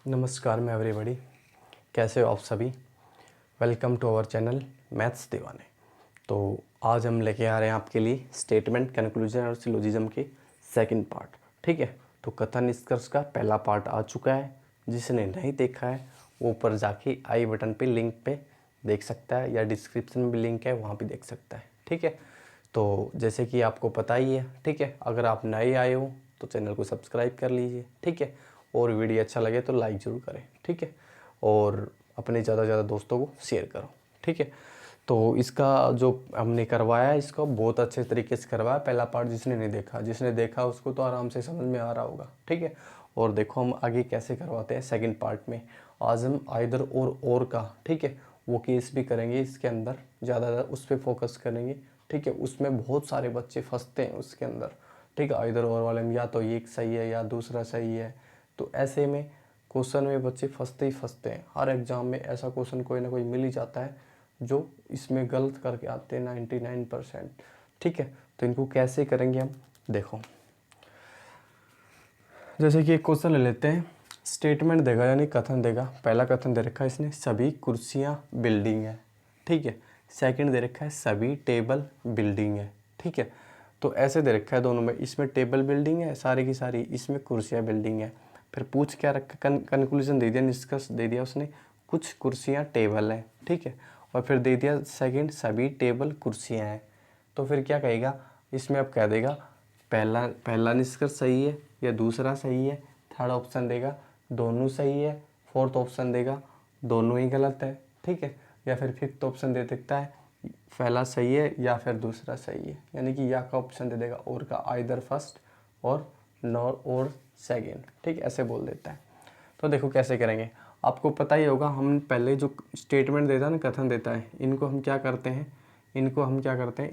नमस्कार मैं एवरीबॉडी, कैसे हो आप सभी। Welcome to our channel maths Deewane. तो आज हम लेके आ रहे हैं आपके लिए स्टेटमेंट, कंक्लूजन और सिलोजिज्म के सेकंड पार्ट। ठीक है, तो कथन निष्कर्ष का पहला पार्ट आ चुका है। जिसने नहीं देखा है वो ऊपर जाके आई बटन पे लिंक पे देख सकता है, या डिस्क्रिप्शन में भी लिंक है, वहाँ भी देख सकता है। ठीक है, तो जैसे कि आपको पता ही है, ठीक है, अगर आप नए आए हो तो चैनल को सब्सक्राइब कर लीजिए। ठीक है, और वीडियो अच्छा लगे तो लाइक ज़रूर करें। ठीक है, और अपने ज़्यादा से ज़्यादा दोस्तों को शेयर करो। ठीक है, तो इसका जो हमने करवाया है इसको बहुत अच्छे तरीके से करवाया। पहला पार्ट जिसने नहीं देखा, जिसने देखा उसको तो आराम से समझ में आ रहा होगा। ठीक है, और देखो हम आगे कैसे करवाते हैं सेकंड पार्ट में। आज हम आइदर और का, ठीक है, वो केस भी करेंगे इसके अंदर, ज़्यादा उस पर फोकस करेंगे। ठीक है, उसमें बहुत सारे बच्चे फंसते हैं उसके अंदर। ठीक है, आइदर और वाले में या तो एक सही है या दूसरा सही है। तो ऐसे में क्वेश्चन में बच्चे फंसते ही फंसते हैं। हर एग्ज़ाम में ऐसा क्वेश्चन कोई ना कोई मिल ही जाता है जो इसमें गलत करके आते हैं 99%। ठीक है, तो इनको कैसे करेंगे हम, देखो जैसे कि एक क्वेश्चन ले लेते हैं। स्टेटमेंट देगा यानी कथन देगा। पहला कथन दे रखा है इसने, सभी कुर्सियां बिल्डिंग है। ठीक है, सेकंड दे रखा है सभी टेबल बिल्डिंग है। ठीक है, तो ऐसे दे रखा है दोनों में, इसमें टेबल बिल्डिंग है सारी की सारी, इसमें कुर्सियां बिल्डिंग है। फिर पूछ क्या रखा, कंक्लूजन दे दिया, निष्कर्ष दे दिया उसने, कुछ कुर्सियाँ टेबल हैं। ठीक है, और फिर दे दिया सेकंड सभी टेबल कुर्सियाँ हैं। तो फिर क्या कहेगा इसमें, अब कह देगा पहला पहला निष्कर्ष सही है या दूसरा सही है। थर्ड ऑप्शन देगा दोनों सही है। फोर्थ ऑप्शन देगा दोनों ही गलत है। ठीक है, या फिर फिफ्थ ऑप्शन दे सकता है पहला सही है या फिर दूसरा सही है, यानी कि या का ऑप्शन दे देगा, और का आइदर फर्स्ट और नॉर और सेकेंड। ठीक, ऐसे बोल देता है। तो देखो कैसे करेंगे, आपको पता ही होगा, हम पहले जो स्टेटमेंट देता है ना, कथन देता है, इनको हम क्या करते हैं,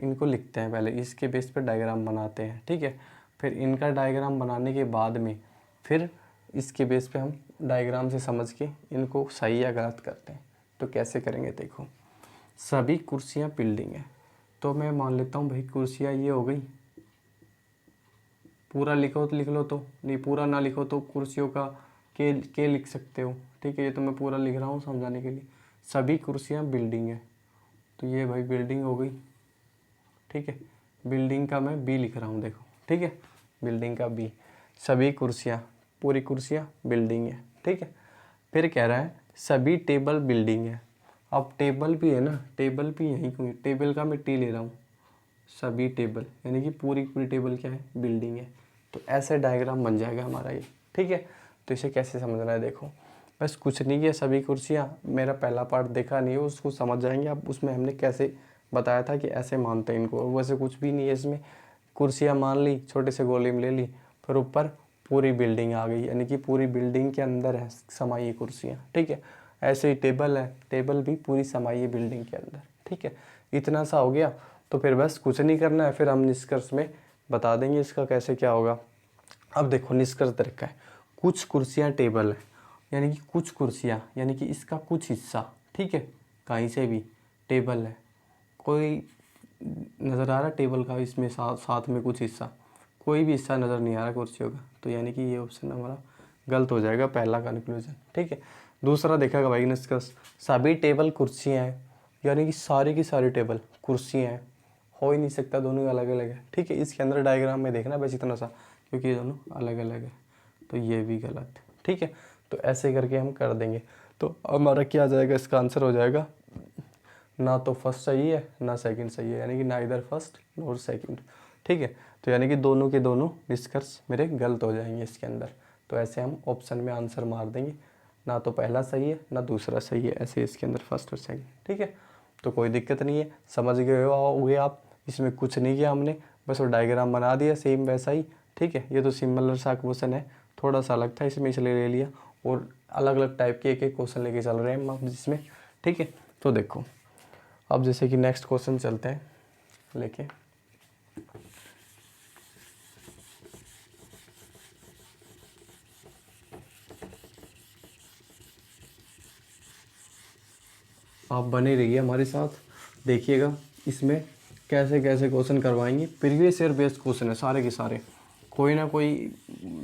इनको लिखते हैं पहले, इसके बेस पर डायग्राम बनाते हैं। ठीक है, फिर इनका डायग्राम बनाने के बाद में फिर इसके बेस पे हम डायग्राम से समझ के इनको सही या गलत करते हैं। तो कैसे करेंगे देखो, सभी कुर्सियाँ बिल्डिंग है, तो मैं मान लेता हूँ भाई कुर्सियाँ ये हो गई। पूरा लिखो तो लिख लो, तो नहीं पूरा ना लिखो तो कुर्सियों का के लिख सकते हो। ठीक है, ये तो मैं पूरा लिख रहा हूँ समझाने के लिए। सभी कुर्सियाँ बिल्डिंग है, तो ये भाई बिल्डिंग हो गई। ठीक है, बिल्डिंग का मैं बी लिख रहा हूँ देखो। ठीक है, बिल्डिंग का बी, सभी कुर्सियाँ, पूरी कुर्सियाँ बिल्डिंग है। ठीक है, फिर कह रहा है सभी टेबल बिल्डिंग है। अब टेबल भी है ना, टेबल भी यहीं कोई, टेबल का मैं टी ले रहा हूँ। सभी टेबल यानी कि पूरी पूरी टेबल क्या है, बिल्डिंग है। तो ऐसे डायग्राम बन जाएगा हमारा ये। ठीक है, तो इसे कैसे समझना है देखो, बस कुछ नहीं है, सभी कुर्सियाँ, मेरा पहला पार्ट देखा नहीं है उसको समझ जाएंगे अब। उसमें हमने कैसे बताया था कि ऐसे मानते हैं इनको, वैसे कुछ भी नहीं है इसमें। कुर्सियाँ मान ली, छोटे से गोले में ले ली, फिर ऊपर पूरी बिल्डिंग आ गई, यानी कि पूरी बिल्डिंग के अंदर है समाई कुर्सियाँ। ठीक है, ऐसे ही टेबल है, टेबल भी पूरी समाई है बिल्डिंग के अंदर। ठीक है, इतना सा हो गया। तो फिर बस कुछ नहीं करना है, फिर हम निष्कर्ष में बता देंगे इसका कैसे क्या होगा। अब देखो निष्कर्ष तरीका है, कुछ कुर्सियाँ टेबल है, यानी कि कुछ कुर्सियाँ यानी कि इसका कुछ हिस्सा, ठीक है, कहीं से भी टेबल है, कोई नज़र आ रहा टेबल का इसमें साथ में कुछ हिस्सा, कोई भी हिस्सा नज़र नहीं आ रहा कुर्सियों का, तो यानी कि ये ऑप्शन हमारा गलत हो जाएगा, पहला कंक्लूजन। ठीक है, दूसरा देखेगा भाई निष्कर्ष, सभी टेबल कुर्सियाँ हैं, यानी कि सारी की सारी टेबल कुर्सियाँ हैं, हो ही नहीं सकता, दोनों अलग अलग है। ठीक है, इसके अंदर डायग्राम में देखना बस इतना सा, क्योंकि ये दोनों अलग अलग है, तो ये भी गलत है। ठीक है, तो ऐसे करके हम कर देंगे, तो हमारा क्या आ जाएगा, इसका आंसर हो जाएगा ना तो फर्स्ट सही है ना सेकंड सही है, यानी कि ना इधर फर्स्ट और सेकंड। ठीक है, तो यानी कि दोनों के दोनों निष्कर्ष मेरे गलत हो जाएंगे इसके अंदर। तो ऐसे हम ऑप्शन में आंसर मार देंगे, ना तो पहला सही है ना दूसरा सही है, ऐसे इसके अंदर फर्स्ट और सेकंड। ठीक है, तो कोई दिक्कत नहीं है, समझ गए होगे आप। इसमें कुछ नहीं किया हमने, बस वो डायग्राम बना दिया सेम वैसा ही। ठीक है, ये तो सिमिलर सा क्वेश्चन है, थोड़ा सा अलग था इसमें इसलिए ले लिया, और अलग अलग टाइप के एक एक क्वेश्चन लेके चल रहे हैं हम जिसमें। ठीक है, तो देखो अब जैसे कि नेक्स्ट क्वेश्चन चलते हैं लेके, आप बने रहिए हमारे साथ, देखिएगा इसमें कैसे कैसे क्वेश्चन करवाएंगे। प्रीवियस ईयर बेस्ड क्वेश्चन है सारे के सारे, कोई ना कोई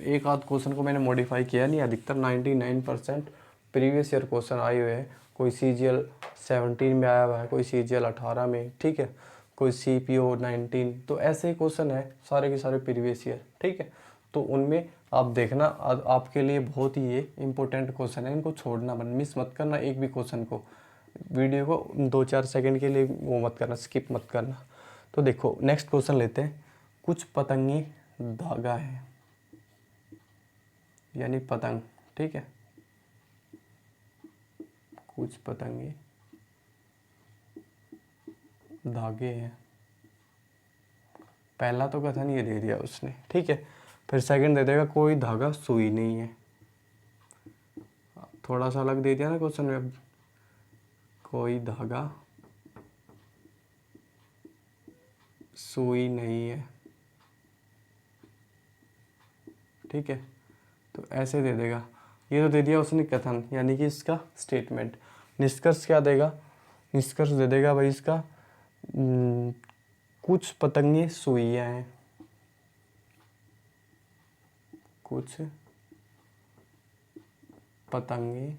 एक आध क्वेश्चन को मैंने मॉडिफाई किया नहीं, अधिकतर 99% प्रीवियस ईयर क्वेश्चन आए हुए हैं। कोई CGL 17 में आया हुआ है, कोई CGL 18 में, ठीक है, कोई CPO 19, तो ऐसे ही क्वेश्चन है सारे के सारे प्रीवियस ईयर, ठीक है। तो उनमें आप देखना, आपके लिए बहुत ही ये इंपॉर्टेंट क्वेश्चन है, इनको छोड़ना मत, मिस मत करना एक भी क्वेश्चन को। वीडियो को 2-4 सेकंड के लिए वो मत करना, स्किप मत करना। तो देखो नेक्स्ट क्वेश्चन लेते हैं। कुछ पतंगे धागा है, यानी पतंग, ठीक है, कुछ पतंगे धागे हैं। पहला तो कथन ये दे दिया उसने, ठीक है। फिर सेकंड दे देगा कोई धागा सुई नहीं है। थोड़ा सा अलग दे दिया ना क्वेश्चन में, अब कोई धागा सुई नहीं है, ठीक है। तो ऐसे दे देगा, ये तो दे दिया उसने कथन, यानी कि इसका स्टेटमेंट। निष्कर्ष क्या देगा? निष्कर्ष दे देगा भाई इसका कुछ पतंगे सुइयां हैं, कुछ पतंगे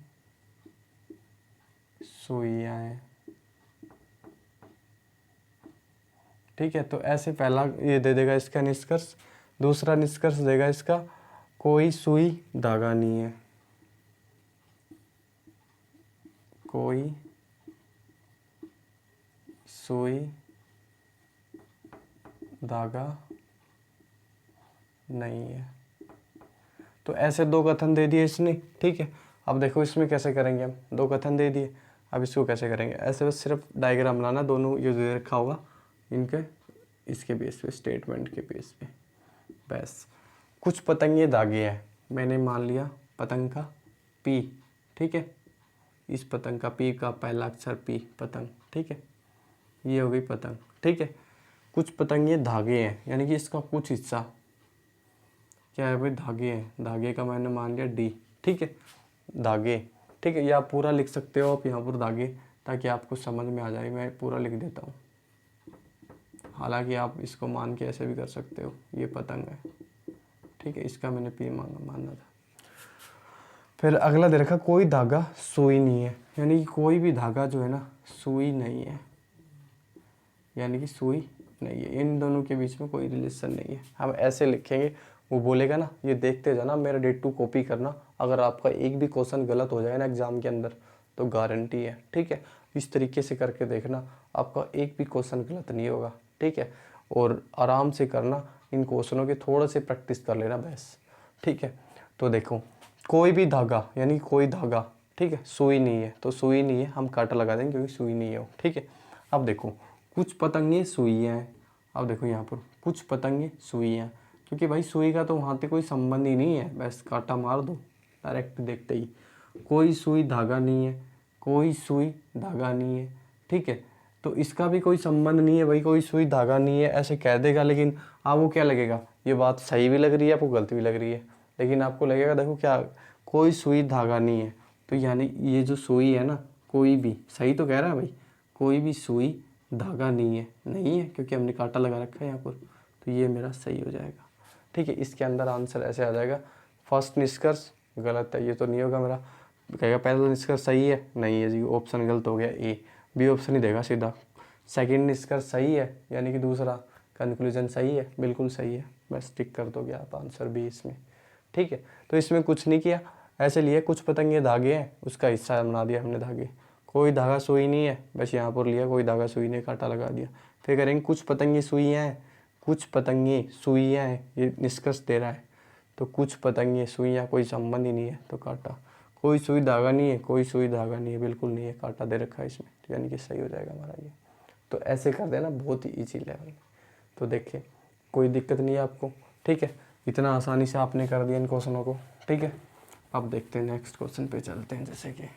सुइयां हैं, ठीक है। तो ऐसे पहला ये दे देगा इसका निष्कर्ष। दूसरा निष्कर्ष देगा इसका कोई सुई धागा नहीं है, कोई सुई धागा नहीं है। तो ऐसे दो कथन दे दिए इसने, ठीक है। अब देखो इसमें कैसे करेंगे हम, दो कथन दे दिए, अब इसको कैसे करेंगे? ऐसे बस सिर्फ डायग्राम बनाना, दोनों ये दे रखा होगा इनके, इसके बेस पे, स्टेटमेंट के बेस पे, बस। कुछ पतंगे धागे हैं, मैंने मान लिया पतंग का पी, ठीक है, इस पतंग का पी का पहला अक्षर पी, पतंग, ठीक है, ये हो गई पतंग, ठीक है। कुछ पतंगे धागे हैं, यानी कि इसका कुछ हिस्सा क्या है भाई? धागे हैं, धागे का मैंने मान लिया डी, ठीक है, धागे, ठीक है। या आप पूरा लिख सकते हो आप यहाँ पर धागे, ताकि आपको समझ में आ जाए। मैं पूरा लिख देता हूँ, हालांकि आप इसको मान के ऐसे भी कर सकते हो, ये पतंग है, ठीक है, इसका मैंने पी मानना था। फिर अगला दे रखा कोई धागा सुई नहीं है, यानी कि कोई भी धागा जो है ना सुई नहीं है, यानी कि सुई नहीं है, इन दोनों के बीच में कोई रिलेशन नहीं है। हम ऐसे लिखेंगे, वो बोलेगा ना, ये देखते जाना, मेरा डेट टू कॉपी करना। अगर आपका एक भी क्वेश्चन गलत हो जाए ना एग्जाम के अंदर तो गारंटी है, ठीक है। इस तरीके से करके देखना, आपका एक भी क्वेश्चन गलत नहीं होगा, ठीक है। और आराम से करना, इन क्वेश्चनों के थोड़ा से प्रैक्टिस कर लेना बस, ठीक है। तो देखो कोई भी धागा, यानी कोई धागा, ठीक है, सुई नहीं है, तो सुई नहीं है हम कांटा लगा देंगे क्योंकि सुई नहीं है वो, ठीक है। अब देखो कुछ पतंगे सुइयाँ हैं, अब देखो यहाँ पर कुछ पतंगे सुइयाँ, क्योंकि भाई सुई का तो वहाँ पे कोई संबंध ही नहीं है, बस कांटा मार दो डायरेक्ट देखते ही। कोई सुई धागा नहीं है, कोई सुई धागा नहीं है, ठीक है। तो इसका भी कोई संबंध नहीं है भाई, कोई सुई धागा नहीं है ऐसे कह देगा, लेकिन आपको क्या लगेगा? ये बात सही भी लग रही है, आपको गलत भी लग रही है, लेकिन आपको लगेगा देखो क्या, कोई सुई धागा नहीं है, तो यानी ये जो सुई है ना, कोई भी, सही तो कह रहा है भाई, कोई भी सुई धागा नहीं है, नहीं है क्योंकि हमने कांटा लगा रखा है यहाँ पर, तो ये मेरा सही हो जाएगा, ठीक है। इसके अंदर आंसर ऐसे आ जाएगा। फर्स्ट निष्कर्ष गलत है, ये तो नहीं होगा मेरा, कहेगा पहला निष्कर्ष सही है, नहीं है जी, ऑप्शन गलत हो गया, ए, बी ऑप्शन ही देगा सीधा। सेकंड निष्कर्ष सही है, यानी कि दूसरा कंक्लूजन सही है, बिल्कुल सही है, बस टिक कर दोगे आप आंसर बी इसमें, ठीक है। तो इसमें कुछ नहीं किया, ऐसे लिए कुछ पतंगे धागे हैं, उसका हिस्सा बना दिया हमने धागे। कोई धागा सुई नहीं है, बस यहाँ पर लिया कोई धागा सुई नहीं, कांटा लगा दिया। फिर करेंगे कुछ पतंगे सुइयाँ हैं, कुछ पतंगे सुइयाँ हैं, ये निष्कर्ष दे रहा है, तो कुछ पतंगे सुइयाँ, कोई संबंध ही नहीं है तो कांटा। कोई सुई धागा नहीं है, कोई सुई धागा नहीं है, बिल्कुल नहीं है, कांटा दे रखा है इसमें, तो यानी कि सही हो जाएगा हमारा ये। तो ऐसे कर देना, बहुत ही ईजी लेवल। तो देखिए कोई दिक्कत नहीं है आपको, ठीक है, इतना आसानी से आपने कर दिया इन क्वेश्चनों को, ठीक है। अब देखते हैं नेक्स्ट क्वेश्चन पे चलते हैं, जैसे कि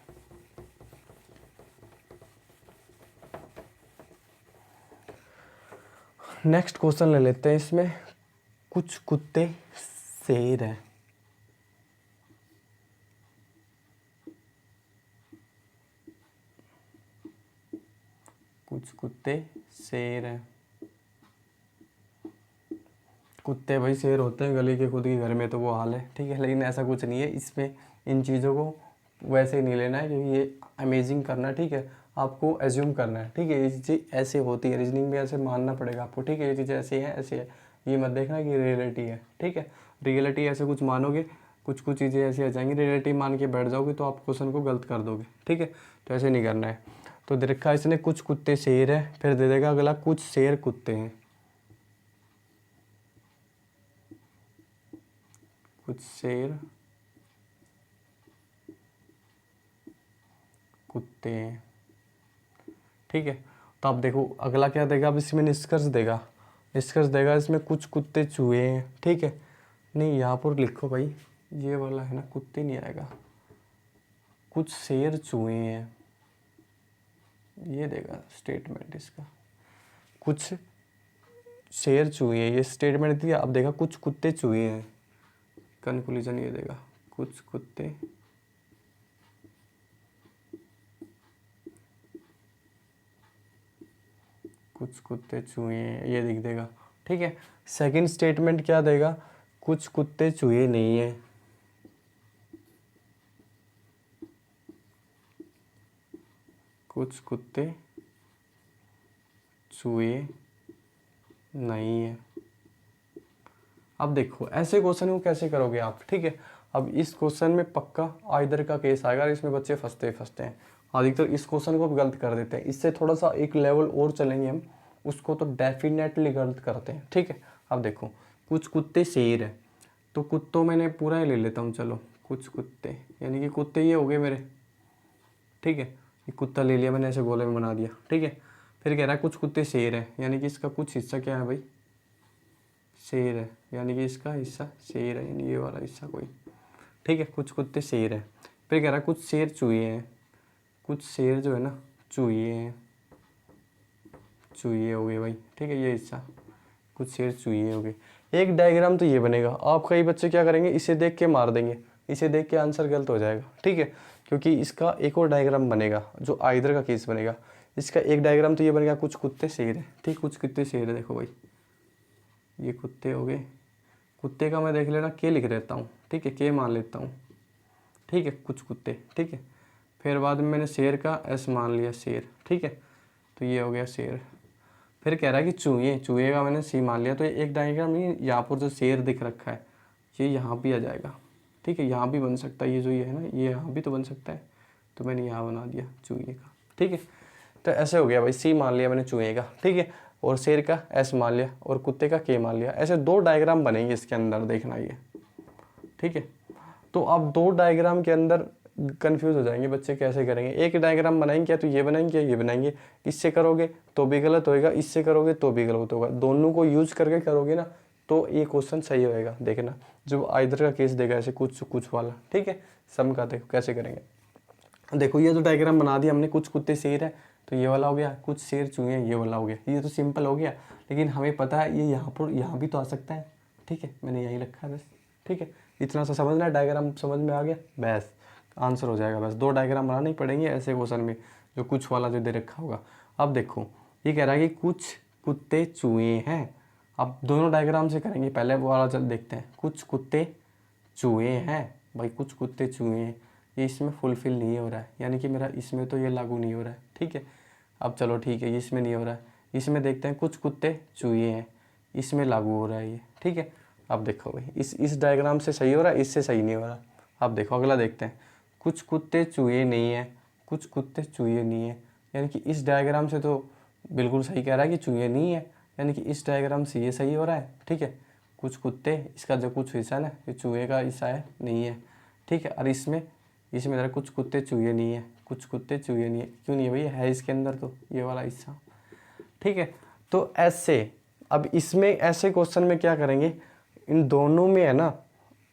नेक्स्ट क्वेश्चन ले लेते हैं। इसमें कुछ कुत्ते शेर हैं, कुछ कुत्ते शेर हैं, कुत्ते भाई शेर होते हैं गली के खुद के घर में, तो वो हाल है, ठीक है। लेकिन ऐसा कुछ नहीं है इसमें, इन चीज़ों को वैसे ही नहीं लेना है, क्योंकि ये अमेजिंग करना है, ठीक है। आपको एज्यूम करना है, ठीक है। ये चीज़ें ऐसे होती है, रीजनिंग में ऐसे मानना पड़ेगा आपको, ठीक है। ये चीज़ें ऐसी हैं, ऐसे है, ये मत देखना कि रियलिटी है, ठीक है। रियलिटी ऐसे कुछ मानोगे, कुछ कुछ चीज़ें ऐसी आ जाएंगी, रियलिटी मान के बैठ जाओगे तो आप क्वेश्चन को गलत कर दोगे, ठीक है। तो ऐसे नहीं करना है। तो दे रखा है इसने कुछ कुत्ते शेर है, फिर दे देगा अगला कुछ शेर कुत्ते हैं, कुछ शेर कुत्ते हैं, ठीक है। तो आप देखो अगला क्या देगा, अब इसमें निष्कर्ष देगा, निष्कर्ष देगा इसमें कुछ कुत्ते चूहे हैं, ठीक है। नहीं यहाँ पर लिखो भाई, ये वाला है ना, कुत्ते नहीं आएगा, कुछ शेर चूहे हैं, ये देगा स्टेटमेंट इसका, कुछ शेर चूहे हैं, ये स्टेटमेंट दिया। अब देखा कुछ कुत्ते चूहे हैं, कंक्लूजन ये देगा कुछ कुत्ते चूहे हैं, ये लिख देगा, ठीक है। सेकंड स्टेटमेंट क्या देगा, कुछ कुत्ते चूहे नहीं है, कुछ कुत्ते चूहे नहीं है। अब देखो ऐसे क्वेश्चन को कैसे करोगे आप, ठीक है। अब इस क्वेश्चन में पक्का आइदर का केस आएगा, इसमें बच्चे फंसते हैं अधिकतर, इस क्वेश्चन को भी गलत कर देते हैं। इससे थोड़ा सा एक लेवल और चलेंगे हम, उसको तो डेफिनेटली गलत करते हैं, ठीक है। अब देखो कुछ कुत्ते शेर है, तो कुत्तों मैंने पूरा ही ले लेता हूँ, चलो कुछ कुत्ते, यानी कि कुत्ते ये हो गए मेरे, ठीक है। ये कुत्ता ले लिया मैंने, ऐसे गोले में बना दिया, ठीक है। फिर कह रहा है कुछ कुत्ते शेर है, यानी कि इसका कुछ हिस्सा क्या है भाई, शेर है, यानी कि इसका हिस्सा शेर है, यानी ये वाला हिस्सा कोई, ठीक है। कुछ कुत्ते शेर है, फिर कह रहा है कुछ शेर चूहे हैं, कुछ शेर जो है ना चूहे हैं, चूहे हो गए भाई, ठीक है। ये हिस्सा कुछ शेर चूहे हो गए। एक डायग्राम तो ये बनेगा, आप कई बच्चे क्या करेंगे, इसे देख के मार देंगे, इसे देख के आंसर गलत हो जाएगा, ठीक है। क्योंकि इसका एक और डायग्राम बनेगा जो आइदर का केस बनेगा। इसका एक डायग्राम तो ये बनेगा कुछ कुत्ते शेर है, ठीक, कुछ कुत्ते शेर है, देखो भाई ये कुत्ते हो गए, कुत्ते का मैं देख लेना के लिख देता हूँ, ठीक है, के मान लेता हूँ, ठीक है, कुछ कुत्ते, ठीक है। फिर बाद में मैंने शेर का एस मान लिया, शेर, ठीक है। तो ये हो गया शेर। फिर कह रहा है कि चूहे, चूहे का मैंने सी मान लिया, तो एक डायग्राम ये यहाँ पर जो शेर दिख रखा है ये यहाँ भी आ जाएगा, ठीक है। यहाँ भी बन सकता है, ये जो ये है ना, ये यहाँ भी तो बन सकता है, तो मैंने यहाँ बना दिया चूहे का, ठीक है। तो ऐसे हो गया भाई, सी मान लिया मैंने चूहे का, ठीक है, और शेर का एस मान लिया, और कुत्ते का के मान लिया। ऐसे दो डायग्राम बनेंगे इसके अंदर, देखना ये, ठीक है। तो अब दो डायग्राम के अंदर कंफ्यूज हो जाएंगे बच्चे, कैसे करेंगे। एक डायग्राम बनाएंगे क्या, तो ये बनाएंगे या ये बनाएंगे, इससे करोगे तो भी गलत होएगा, इससे करोगे तो भी गलत होगा, दोनों को यूज करके करोगे ना तो ये क्वेश्चन सही होएगा। देखना जो आइदर का केस देगा, ऐसे कुछ कुछ वाला, ठीक है। सम का देखो कैसे करेंगे। देखो ये तो डायग्राम बना दिया हमने, कुछ कुत्ते शेर है, तो ये वाला हो गया, कुछ शेर चूहे ये वाला हो गया। ये तो सिंपल हो गया, लेकिन हमें पता है ये यहाँ पर यहाँ भी तो आ सकता है, ठीक है। मैंने यही रखा है बस, ठीक है। इतना सा समझना है, डायग्राम समझ में आ गया, बस आंसर हो जाएगा। बस दो डायग्राम बनाने ही पड़ेंगे ऐसे क्वेश्चन में, जो कुछ वाला जो दे रखा होगा। अब देखो ये कह रहा है कि कुछ कुत्ते चूहे हैं। अब दोनों डायग्राम से करेंगे, पहले वो वाला चल देखते हैं। कुछ कुत्ते चूहे हैं भाई, कुछ कुत्ते चूहे हैं, ये इसमें फुलफिल नहीं हो रहा है, यानी कि मेरा इसमें तो ये लागू नहीं हो रहा है, ठीक है। अब चलो ठीक है, ये इसमें नहीं हो रहा है, इसमें देखते हैं कुछ कुत्ते चूहे हैं, इसमें लागू हो रहा है ये, ठीक है। अब देखो भाई इस डायग्राम से सही हो रहा है, इससे सही नहीं हो रहा। अब देखो अगला देखते हैं, कुछ कुत्ते चूहे नहीं है, कुछ कुत्ते चूहे नहीं है, यानी कि इस डायग्राम से तो बिल्कुल सही कह रहा है कि चूहे नहीं है, यानी कि इस डायग्राम से ये सही हो रहा है, ठीक है। कुछ कुत्ते, इसका जो कुछ हिस्सा है ना, ये चूहे का हिस्सा है, नहीं है, ठीक है। और इसमें ज़रा कुछ कुत्ते चूहे नहीं है, कुछ कुत्ते चूहे नहीं है, क्यों नहीं है भैया, है इसके अंदर तो ये वाला हिस्सा, ठीक है। तो ऐसे अब इसमें ऐसे क्वेश्चन में क्या करेंगे, इन दोनों में है ना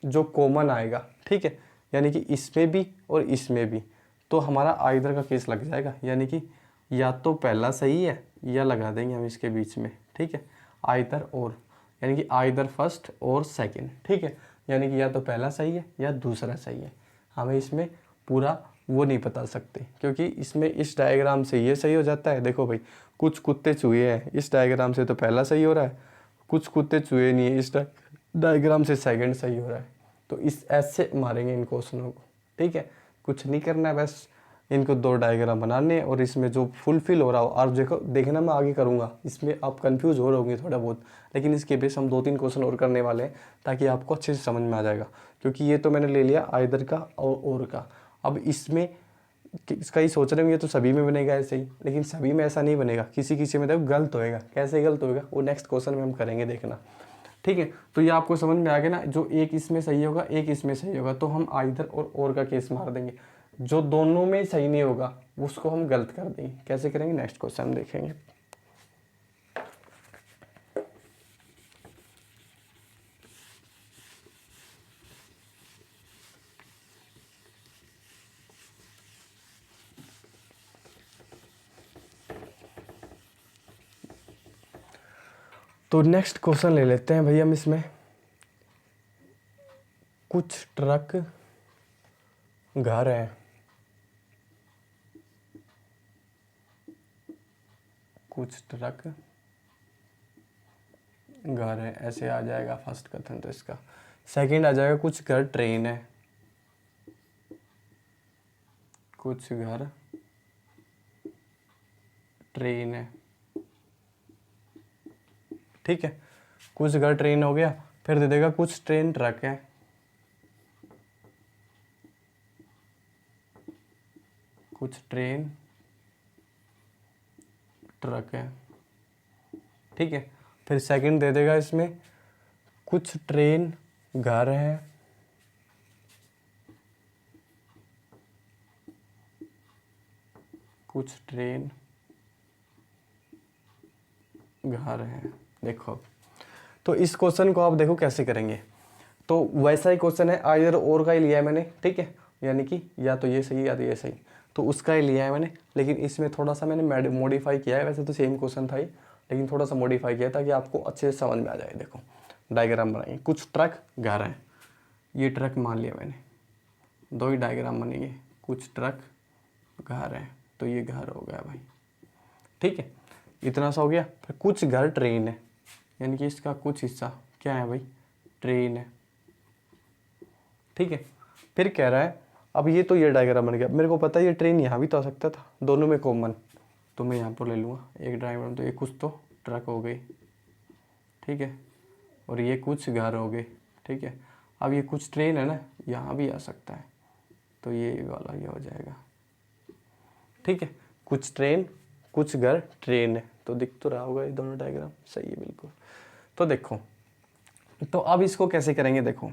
जो कॉमन आएगा, ठीक है, यानी कि इसमें भी और इसमें भी, तो हमारा आइदर का केस लग जाएगा, यानी कि या तो पहला सही है या लगा देंगे हम इसके बीच में, ठीक है। आइदर और, यानी कि आइदर फर्स्ट और सेकंड, ठीक है, यानी कि या तो पहला सही है या दूसरा सही है। हमें इसमें पूरा वो नहीं बता सकते, क्योंकि इसमें इस डायग्राम से ये सही हो जाता है। देखो भाई कुछ कुत्ते चूहे हैं, इस डायग्राम से तो पहला सही हो रहा है, कुछ कुत्ते चूहे नहीं है, इस डायग्राम से सेकंड सही हो रहा है। तो इस ऐसे मारेंगे इन क्वेश्चनों को, ठीक है। कुछ नहीं करना है, बस इनको 2 डायग्राम बनाने हैं और इसमें जो फुलफिल हो रहा हो, और देखो देखना मैं आगे करूँगा, इसमें आप कंफ्यूज हो रहे होंगे थोड़ा बहुत, लेकिन इसके बेस हम 2-3 क्वेश्चन और करने वाले हैं ताकि आपको अच्छे से समझ में आ जाएगा। क्योंकि ये तो मैंने ले लिया आइदर का और का। अब इसमें इसका ही सोच रहे होंगे तो सभी में बनेगा ऐसे ही, लेकिन सभी में ऐसा नहीं बनेगा, किसी किसी में देखो गलत होएगा। कैसे गलत होएगा वो नेक्स्ट क्वेश्चन में हम करेंगे, देखना, ठीक है। तो ये आपको समझ में आ गया ना, जो एक इसमें सही होगा एक इसमें सही होगा तो हम आइदर और का केस मार देंगे। जो दोनों में सही नहीं होगा उसको हम गलत कर देंगे। कैसे करेंगे नेक्स्ट क्वेश्चन देखेंगे। तो नेक्स्ट क्वेश्चन ले लेते हैं भैया हम इसमें। कुछ ट्रक घर है, कुछ ट्रक घर है, ऐसे आ जाएगा फर्स्ट कथन। तो इसका सेकंड आ जाएगा कुछ घर ट्रेन है, कुछ घर ट्रेन है, ठीक है। कुछ घर ट्रेन हो गया, फिर दे देगा कुछ ट्रेन ट्रक है, कुछ ट्रेन ट्रक है, ठीक है। फिर सेकंड दे देगा इसमें कुछ ट्रेन घर है, कुछ ट्रेन घर है। देखो तो इस क्वेश्चन को आप देखो कैसे करेंगे। तो वैसा ही क्वेश्चन है, आइदर और का ही लिया है मैंने, ठीक है। यानी कि या तो ये सही या तो ये सही, तो उसका ही लिया है मैंने। लेकिन इसमें थोड़ा सा मैंने मॉडिफाई किया है, वैसे तो सेम क्वेश्चन था ही, लेकिन थोड़ा सा मॉडिफाई किया ताकि आपको अच्छे से समझ में आ जाए। देखो डायग्राम बनाएंगे, कुछ ट्रक घर है, ये ट्रक मान लिया मैंने, 2 ही डायग्राम बनेंगे। कुछ ट्रक घर है तो ये घर हो गया भाई, ठीक है। इतना सा हो गया। फिर कुछ घर ट्रेन है, यानी कि इसका कुछ हिस्सा क्या है भाई, ट्रेन है, ठीक है। फिर कह रहा है, अब ये तो ये डायग्राम बन गया, मेरे को पता है ये ट्रेन यहाँ भी तो आ सकता था, दोनों में कॉमन, तो मैं यहाँ पर ले लूँगा एक डायग्राम। तो ये कुछ तो ट्रक हो गई, ठीक है, और ये कुछ घर हो गए, ठीक है। अब ये कुछ ट्रेन है ना, यहाँ भी आ सकता है, तो ये वाला ये हो जाएगा, ठीक है। कुछ ट्रेन कुछ घर ट्रेन है, तो दिख तो रहा होगा ये दोनों डायग्राम, सही है बिल्कुल। तो देखो, तो अब इसको कैसे करेंगे। देखो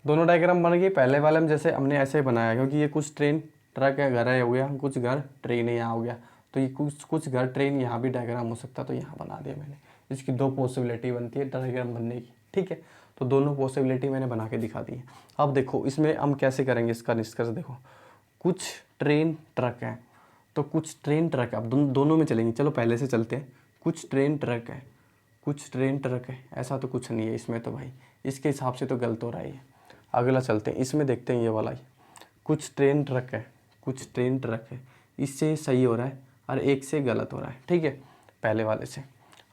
दोनों डायग्राम बन गए, पहले वाले में जैसे हमने ऐसे बनाया, क्योंकि ये कुछ ट्रेन ट्रक है घर है हो गया, कुछ घर ट्रेन है यहाँ हो गया, तो ये कुछ घर ट्रेन यहाँ भी डायग्राम हो सकता, तो यहाँ बना दिया मैंने। इसकी 2 पॉसिबिलिटी बनती है डायग्राम बनने की, ठीक है। तो दोनों पॉसिबिलिटी मैंने बना के दिखा दी है। अब देखो इसमें हम कैसे करेंगे इसका निष्कर्ष। देखो कुछ ट्रेन ट्रक है, तो कुछ ट्रेन ट्रक है, अब दोनों में चलेंगे। चलो पहले से चलते हैं, कुछ ट्रेन ट्रक है, कुछ ट्रेन ट्रक है, ऐसा तो कुछ नहीं है इसमें, तो भाई इसके हिसाब से तो गलत हो रहा है। अगला चलते हैं, इसमें देखते हैं ये वाला ही, कुछ ट्रेन ट्रक है, कुछ ट्रेन ट्रक है, इससे सही हो रहा है और एक से गलत हो रहा है, ठीक है, पहले वाले से।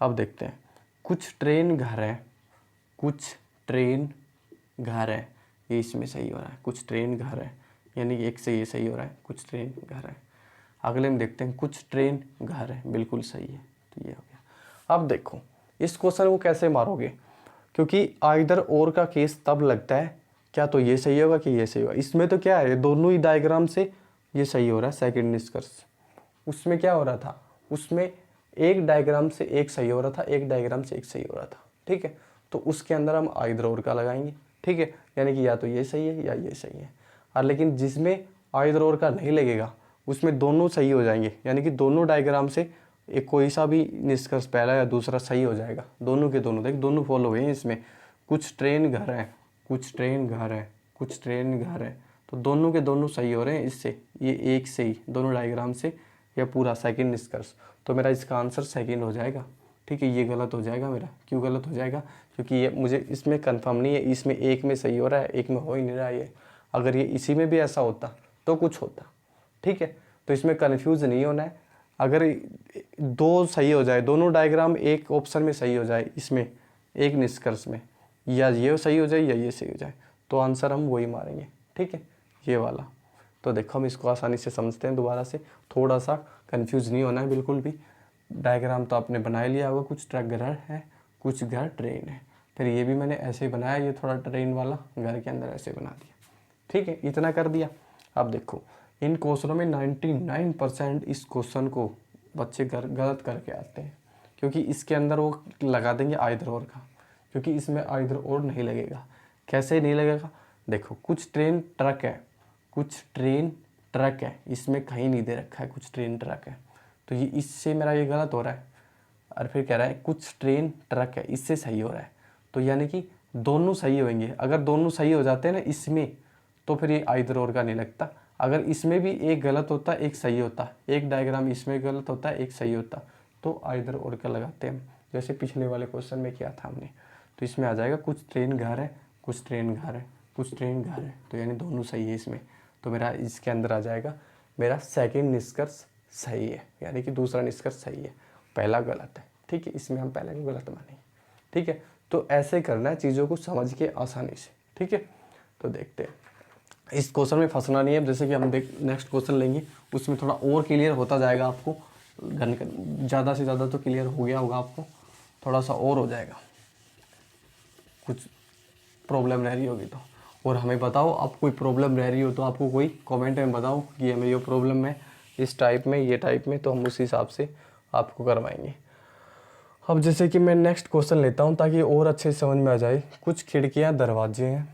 अब देखते हैं, कुछ ट्रेन घर है, कुछ ट्रेन घर है, ये इसमें सही हो रहा है, कुछ ट्रेन घर है, यानी कि एक से ये सही हो रहा है, कुछ ट्रेन घर है। अगले में देखते हैं, कुछ ट्रेन घर है, बिल्कुल सही है, तो ये हो गया। अब देखो इस क्वेश्चन को कैसे मारोगे, क्योंकि आइदर और का केस तब लगता है, क्या तो ये सही होगा कि ये सही होगा। इसमें तो क्या है, दोनों ही डायग्राम से ये सही हो रहा है, सेकंड निष्कर्ष। उसमें क्या हो रहा था, उसमें एक डायग्राम से एक सही हो रहा था, एक डायग्राम से एक सही हो रहा था, ठीक है। तो उसके अंदर हम आइदर और का लगाएंगे, ठीक है, यानी कि या तो ये सही है या ये सही है। और लेकिन जिसमें आइदर और का नहीं लगेगा उसमें दोनों सही हो जाएंगे, यानी कि दोनों डायग्राम से एक कोई सा भी निष्कर्ष पहला या दूसरा सही हो जाएगा, दोनों के दोनों। देख दोनों फॉलो हुए हैं इसमें, कुछ ट्रेन घर है, कुछ ट्रेन घर है, कुछ ट्रेन घर है, तो दोनों के दोनों सही हो रहे हैं इससे, ये एक से ही दोनों डायग्राम से, या पूरा सेकंड निष्कर्ष। तो मेरा इसका आंसर सेकंड हो जाएगा, ठीक है। ये गलत हो जाएगा मेरा, क्यों गलत हो जाएगा, क्योंकि ये मुझे इसमें कंफर्म नहीं है, इसमें एक में सही हो रहा है, एक में हो ही नहीं रहा है ये। अगर ये इसी में भी ऐसा होता तो कुछ होता, ठीक है। तो इसमें कन्फ्यूज नहीं होना है। अगर 2 सही हो जाए, दोनों डायग्राम एक ऑप्शन में सही हो जाए इसमें, एक निष्कर्ष में, या ये सही हो जाए या ये सही हो जाए, तो आंसर हम वही मारेंगे। ठीक है, ये वाला। तो देखो हम इसको आसानी से समझते हैं दोबारा से, थोड़ा सा कंफ्यूज नहीं होना है बिल्कुल भी। डायग्राम तो आपने बना ही लिया होगा, कुछ ट्रक घर है, कुछ घर ट्रेन है। फिर ये भी मैंने ऐसे ही बनाया, ये थोड़ा ट्रेन वाला घर के अंदर ऐसे बना दिया। ठीक है, इतना कर दिया। अब देखो इन क्वेश्चनों में 99% इस क्वेश्चन को बच्चे गलत करके आते हैं, क्योंकि इसके अंदर वो लगा देंगे आइदर और का, क्योंकि इसमें आइदर और नहीं लगेगा। कैसे नहीं लगेगा, देखो कुछ ट्रेन ट्रक है, कुछ ट्रेन ट्रक है, इसमें कहीं नहीं दे रखा है कुछ ट्रेन ट्रक है, तो ये इससे मेरा ये गलत हो रहा है। और फिर कह रहा है कुछ ट्रेन ट्रक है, इससे सही हो रहा है। तो यानी कि दोनों सही होंगे। अगर दोनों सही हो जाते हैं ना इसमें, तो फिर ये आइदर और का नहीं लगता। अगर इसमें भी एक गलत होता एक सही होता, एक डायग्राम इसमें गलत होता एक सही होता, तो आइदर और का लगाते हैं, जैसे पिछले वाले क्वेश्चन में किया था हमने। तो इसमें आ जाएगा कुछ ट्रेन घर है, कुछ ट्रेन घर है, कुछ ट्रेन घर है, तो यानी दोनों सही है इसमें। तो मेरा इसके अंदर आ जाएगा मेरा सेकंड निष्कर्ष सही है, यानी कि दूसरा निष्कर्ष सही है, पहला गलत है। ठीक है, इसमें हम पहले को गलत मानेंगे। ठीक है, तो ऐसे करना है चीज़ों को समझ के आसानी से। ठीक है, तो देखते हैं, इस क्वेश्चन में फंसना नहीं है। जैसे कि हम नेक्स्ट क्वेश्चन लेंगे, उसमें थोड़ा और क्लियर होता जाएगा आपको, ज़्यादा से ज़्यादा तो क्लियर हो गया होगा आपको, थोड़ा सा और हो जाएगा, कुछ प्रॉब्लम रह रही होगी तो। और हमें बताओ, आप कोई प्रॉब्लम रह रही हो तो आपको कोई कमेंट में बताओ कि हमें ये प्रॉब्लम है इस टाइप में, ये टाइप में, तो हम उस हिसाब से आपको करवाएंगे। अब जैसे कि मैं नेक्स्ट क्वेश्चन लेता हूँ ताकि और अच्छे से समझ में आ जाए। कुछ खिड़कियाँ दरवाजे हैं,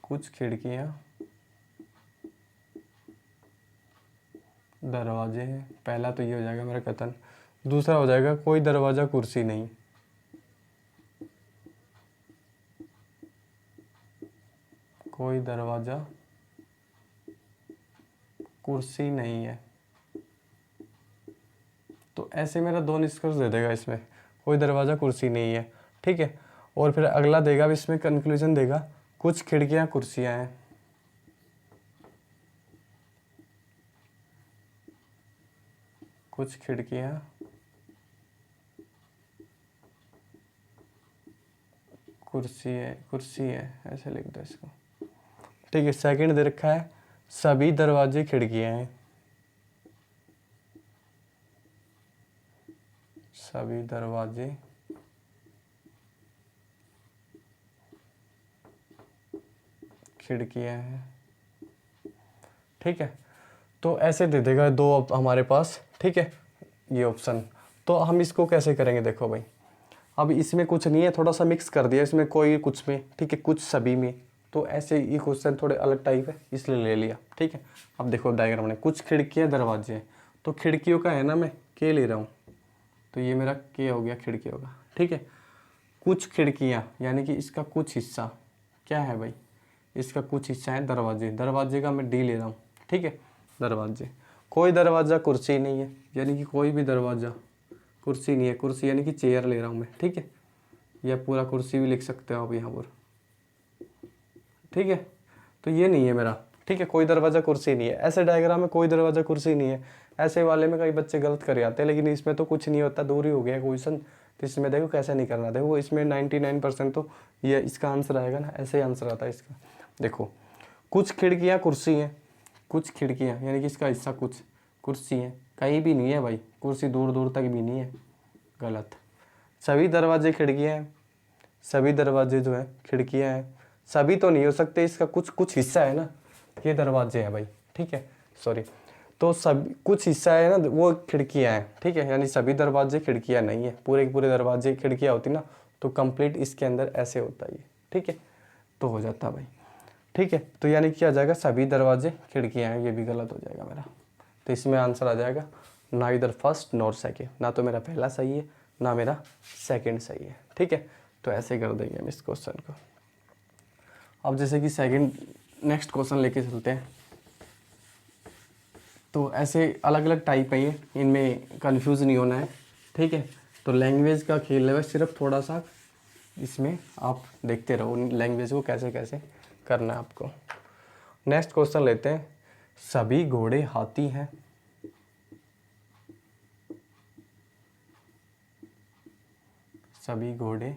कुछ खिड़कियाँ दरवाजे हैं। पहला तो ये हो जाएगा मेरा कथन। दूसरा हो जाएगा कोई दरवाज़ा कुर्सी नहीं। कोई दरवाज़ा कुर्सी नहीं है, तो ऐसे मेरा दो निष्कर्ष दे देगा इसमें, कोई दरवाज़ा कुर्सी नहीं है। ठीक है, और फिर अगला देगा इसमें कंक्लूजन देगा, कुछ खिड़कियाँ कुर्सियाँ हैं। कुछ खिड़कियाँ कुर्सी है, ऐसे लिख दो इसको। ठीक है, सेकंड दे रखा है सभी दरवाजे खिड़कियाँ हैं। सभी दरवाजे खिड़कियाँ हैं। ठीक है, तो ऐसे दे देगा दो हमारे पास। ठीक है, ये ऑप्शन। तो हम इसको कैसे करेंगे, देखो भाई, अब इसमें कुछ नहीं है, थोड़ा सा मिक्स कर दिया इसमें, कोई कुछ में, ठीक है, कुछ सभी में। तो ऐसे ये क्वेश्चन थोड़े अलग टाइप है इसलिए ले लिया। ठीक है, अब देखो डायग्राम में कुछ खिड़कियाँ दरवाजे हैं, तो खिड़कियों का है ना, मैं के ले रहा हूँ, तो ये मेरा के हो गया खिड़कियों का। ठीक है, कुछ खिड़कियाँ यानी कि इसका कुछ हिस्सा क्या है भाई, इसका कुछ हिस्सा है दरवाजे, दरवाजे का मैं डी ले रहा हूँ। ठीक है, दरवाजे। कोई दरवाज़ा कुर्सी नहीं है, यानी कि कोई भी दरवाज़ा कुर्सी नहीं है, कुर्सी यानी कि चेयर ले रहा हूँ मैं। ठीक है, या पूरा कुर्सी भी लिख सकते हो आप यहाँ पर। ठीक है, तो ये नहीं है मेरा। ठीक है, कोई दरवाज़ा कुर्सी नहीं है, ऐसे डायग्राम में कोई दरवाज़ा कुर्सी नहीं है, ऐसे वाले में कई बच्चे गलत कर जाते हैं, लेकिन इसमें तो कुछ नहीं होता, दूर ही हो गया क्वेश्चन। तो इसमें देखो कैसे नहीं करना, देखो इसमें 99% तो ये इसका आंसर आएगा ना, ऐसे ही आंसर आता है इसका। देखो कुछ खिड़कियाँ कुर्सी हैं, कुछ खिड़कियाँ यानी कि इसका हिस्सा कुछ कुर्सी है, कहीं भी नहीं है भाई, कुर्सी दूर दूर तक भी नहीं है, गलत। सभी दरवाजे खिड़कियाँ हैं, सभी दरवाजे जो है खिड़कियाँ हैं, सभी तो नहीं हो सकते, इसका कुछ कुछ हिस्सा है ना, ये दरवाजे हैं भाई। ठीक है, सॉरी, तो सब कुछ हिस्सा है ना, वो खिड़कियाँ हैं। ठीक है, यानी सभी दरवाजे खिड़कियाँ नहीं है, पूरे के पूरे दरवाजे खिड़कियाँ होती ना, तो कंप्लीट इसके अंदर ऐसे होता है ये। ठीक है, तो हो जाता भाई। ठीक है, तो यानी क्या आ जाएगा, सभी दरवाजे खिड़कियाँ हैं, ये भी गलत हो जाएगा मेरा। तो इसमें आंसर आ जाएगा ना इधर फर्स्ट नॉर सेकेंड, ना तो मेरा पहला सही है ना मेरा सेकंड सही है। ठीक है, तो ऐसे कर देंगे हम इस क्वेश्चन को। अब जैसे कि सेकंड नेक्स्ट क्वेश्चन लेके चलते हैं। तो ऐसे अलग अलग टाइप है ये, इनमें कंफ्यूज नहीं होना है। ठीक है, तो लैंग्वेज का खेल है, सिर्फ थोड़ा सा इसमें आप देखते रहो लैंग्वेज को कैसे कैसे करना है आपको। नेक्स्ट क्वेश्चन लेते हैं, सभी घोड़े हाथी हैं। सभी घोड़े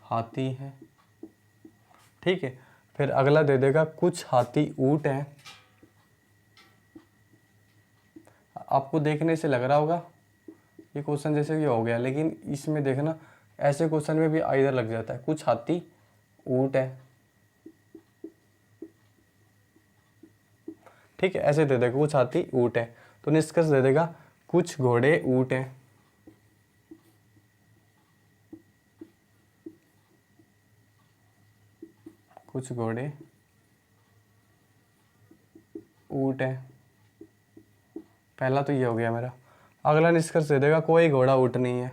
हाथी हैं, ठीक है। फिर अगला दे देगा कुछ हाथी ऊंट हैं। आपको देखने से लग रहा होगा ये क्वेश्चन जैसे कि हो गया, लेकिन इसमें देखना ऐसे क्वेश्चन में भी आइदर लग जाता है। कुछ हाथी ऊंट है, ठीक है, ऐसे दे देगा कुछ हाथी ऊंट है, तो निष्कर्ष दे देगा कुछ घोड़े ऊंट हैं। कुछ घोड़े ऊंट है, पहला तो ये हो गया मेरा। अगला निष्कर्ष दे देगा कोई घोड़ा ऊंट नहीं है।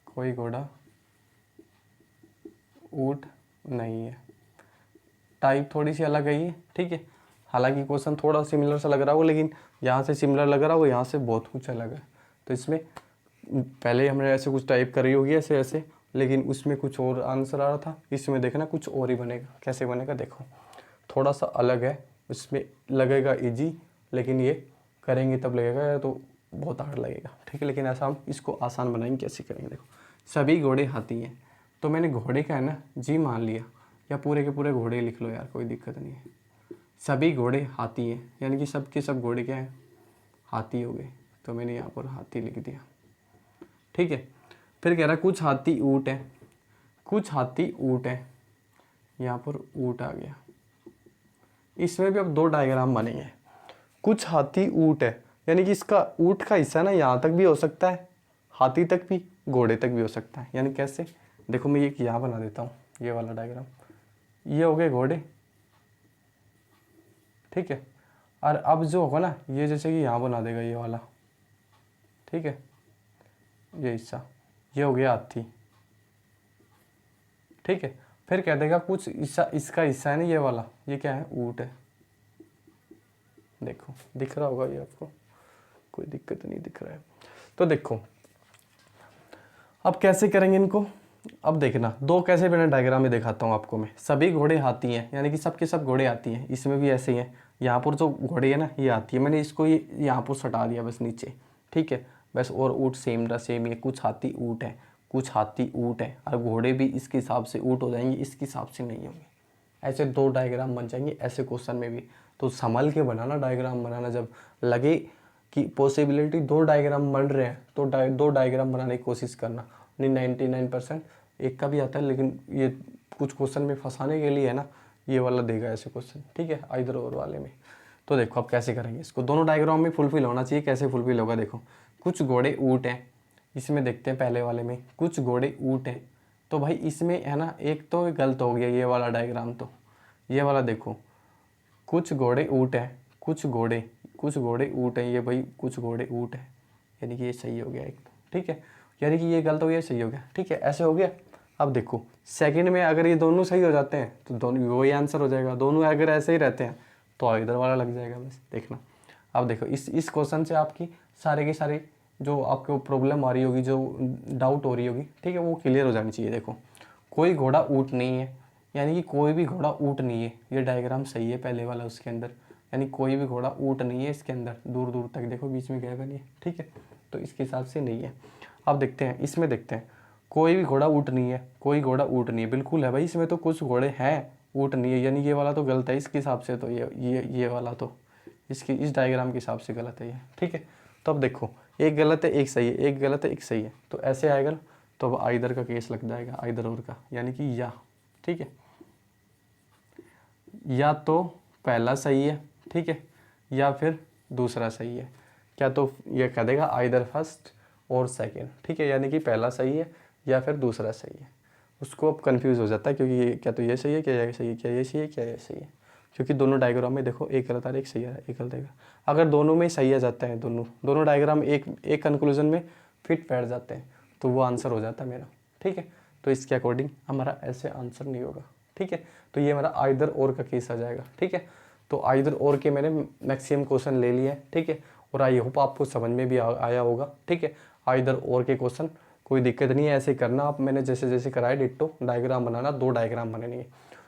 कोई घोड़ा ऊंट नहीं है। टाइप थोड़ी सी अलग है ये, ठीक है। हालांकि क्वेश्चन थोड़ा सिमिलर सा लग रहा हो, लेकिन यहाँ से सिमिलर लग रहा हो, यहाँ से बहुत कुछ अलग है। तो इसमें पहले हमने ऐसे कुछ टाइप करी होगी ऐसे ऐसे, लेकिन उसमें कुछ और आंसर आ रहा था। इसमें देखना कुछ और ही बनेगा। कैसे बनेगा देखो, थोड़ा सा अलग है। इसमें लगेगा इजी, लेकिन ये करेंगे तब लगेगा या तो बहुत हार्ड लगेगा, ठीक है। लेकिन ऐसा हम इसको आसान बनाएंगे। कैसे करेंगे देखो, सभी घोड़े हाथी हैं, तो मैंने घोड़े का है ना जी मान लिया, या पूरे के पूरे घोड़े लिख लो यार, कोई दिक्कत नहीं है। सभी घोड़े हाथी हैं, यानी कि सब के सब घोड़े क्या हैं, हाथी हो गए। तो मैंने यहाँ पर हाथी लिख दिया, ठीक है। फिर कह रहा है कुछ हाथी ऊँट है। कुछ हाथी ऊँट है, यहाँ पर ऊँट आ गया। इसमें भी अब दो डायग्राम बनेंगे। कुछ हाथी ऊँट है, यानी कि इसका ऊँट का हिस्सा ना यहाँ तक भी हो सकता है, हाथी तक भी, घोड़े तक भी हो सकता है। यानी कैसे देखो, मैं ये यहाँ बना देता हूँ, ये वाला डायग्राम। ये हो गए घोड़े, ठीक है। और अब जो होगा ना, ये जैसे कि यहाँ बना देगा ये वाला, ठीक है, ये हिस्सा, ये हो गया हाथी, ठीक है। फिर कह देगा कुछ हिस्सा, इसका हिस्सा है ना ये वाला, ये क्या है, ऊँट है। देखो दिख रहा होगा ये आपको, कोई दिक्कत नहीं दिख रहा है। तो देखो अब कैसे करेंगे इनको। अब देखना दो कैसे बने डायग्राम में दिखाता हूँ आपको मैं। सभी घोड़े हाथी हैं, यानी कि सब के सब घोड़े हाथी हैं। इसमें भी ऐसे ही है, यहाँ पर जो घोड़े है ना ये हाथी है। मैंने इसको ये यहाँ पर सटा दिया बस नीचे, ठीक है बस। और ऊँट सेम रहा सेम ही है, कुछ हाथी ऊँट है, कुछ हाथी ऊँट है। और घोड़े भी इसके हिसाब से ऊँट हो जाएंगे, इसके हिसाब से नहीं होंगे। ऐसे दो डायग्राम बन जाएंगे ऐसे क्वेश्चन में भी। तो संभल के बनाना डायग्राम बनाना, जब लगे कि पॉसिबिलिटी दो डायग्राम बन रहे हैं तो दो डायग्राम बनाने की कोशिश करना। नहीं 99% एक का भी आता है, लेकिन ये कुछ क्वेश्चन में फंसाने के लिए है ना, ये वाला देगा ऐसे क्वेश्चन, ठीक है, आइदर और वाले में। तो देखो अब कैसे करेंगे इसको, दोनों डायग्राम में फुलफिल होना चाहिए। कैसे फुलफिल होगा देखो, कुछ घोड़े ऊँट हैं, इसमें देखते हैं पहले वाले में कुछ घोड़े ऊँट हैं। तो भाई इसमें है ना एक तो गलत हो गया ये वाला डायग्राम, तो ये वाला देखो कुछ घोड़े ऊँट हैं, कुछ घोड़े ऊँट हैं, ये भाई कुछ घोड़े ऊँट हैं, यानी कि ये सही हो गया एक, ठीक है। यानी कि ये गलत हो गया, सही हो गया, ठीक है, ऐसे हो गया। अब देखो सेकंड में अगर ये दोनों सही हो जाते हैं तो दोनों वही आंसर हो जाएगा। दोनों अगर ऐसे ही रहते हैं तो इधर वाला लग जाएगा बस, देखना। अब देखो इस क्वेश्चन से आपकी सारे के सारे जो आपको प्रॉब्लम आ रही होगी, जो डाउट हो रही होगी, ठीक है, वो क्लियर हो जानी चाहिए। देखो कोई घोड़ा ऊँट नहीं है, यानी कि कोई भी घोड़ा ऊँट नहीं है, ये डायग्राम सही है पहले वाला उसके अंदर। यानी कोई भी घोड़ा ऊँट नहीं है इसके अंदर, दूर दूर तक देखो, बीच में गैप नहीं है, ठीक है, तो इसके हिसाब से नहीं है। अब देखते हैं इसमें, देखते हैं कोई भी घोड़ा ऊँट नहीं है, कोई घोड़ा ऊँट नहीं है, बिल्कुल है भाई, इसमें तो कुछ घोड़े हैं ऊँट नहीं है, यानी ये वाला तो गलत है इसके हिसाब से। तो ये वाला तो इसकी इस डायग्राम के हिसाब से गलत है ये, ठीक है। तो अब देखो एक गलत है एक सही है, एक गलत है एक सही है, तो ऐसे आएगा ना, तो अब आइदर का केस लग जाएगा, आइदर और का, यानी कि या, ठीक है, या तो पहला सही है, ठीक है, या फिर दूसरा सही है। क्या तो ये कह देगा आइदर फर्स्ट और सेकंड, ठीक है, यानी कि पहला सही है या फिर दूसरा सही है। उसको अब कंफ्यूज हो जाता है, क्योंकि ये क्या तो ये सही है, क्या ये सही है, क्या ये सही है, क्या ये सही है, क्योंकि दोनों डायग्राम में देखो एक गलत आ रहा है एक सही आ रहा है, एक गलत है। अगर दोनों में सही आ जाते हैं, दोनों डायग्राम एक कंक्लूजन में फिट बैठ जाते हैं, तो वो आंसर हो जाता है मेरा, ठीक है। तो इसके अकॉर्डिंग हमारा ऐसे आंसर नहीं होगा, ठीक है। तो ये हमारा आइदर और का केस आ जाएगा, ठीक है। तो आइदर और के मैंने मैक्सिमम क्वेश्चन ले लिए हैं, ठीक है, और आई होप आपको समझ में भी आया होगा, ठीक है। आइदर और के क्वेश्चन कोई दिक्कत नहीं है, ऐसे करना आप। मैंने जैसे जैसे कराया डिट्टो डायग्राम बनाना, 2 डायग्राम बनेंगे,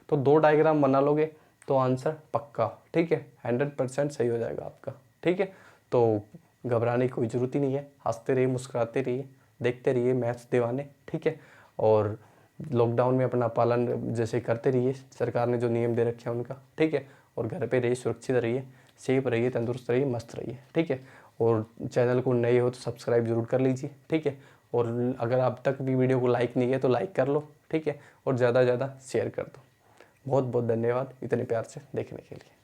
तो 2 डायग्राम बना लोगे तो आंसर पक्का, ठीक है, 100% सही हो जाएगा आपका, ठीक है। तो घबराने की कोई ज़रूरत ही नहीं है, हंसते रहिए, मुस्कुराते रहिए, देखते रहिए मैथ्स दीवाने, ठीक है। और लॉकडाउन में अपना पालन जैसे करते रहिए, सरकार ने जो नियम दे रखे हैं उनका, ठीक है। और घर पे रहिए, सुरक्षित रहिए, सेफ रहिए, तंदुरुस्त रहिए, मस्त रहिए, ठीक है। और चैनल को नए हो तो सब्सक्राइब जरूर कर लीजिए, ठीक है। और अगर अब तक भी वीडियो को लाइक नहीं किया तो लाइक कर लो, ठीक है। और ज़्यादा से ज़्यादा शेयर कर दो। बहुत बहुत धन्यवाद इतने प्यार से देखने के लिए।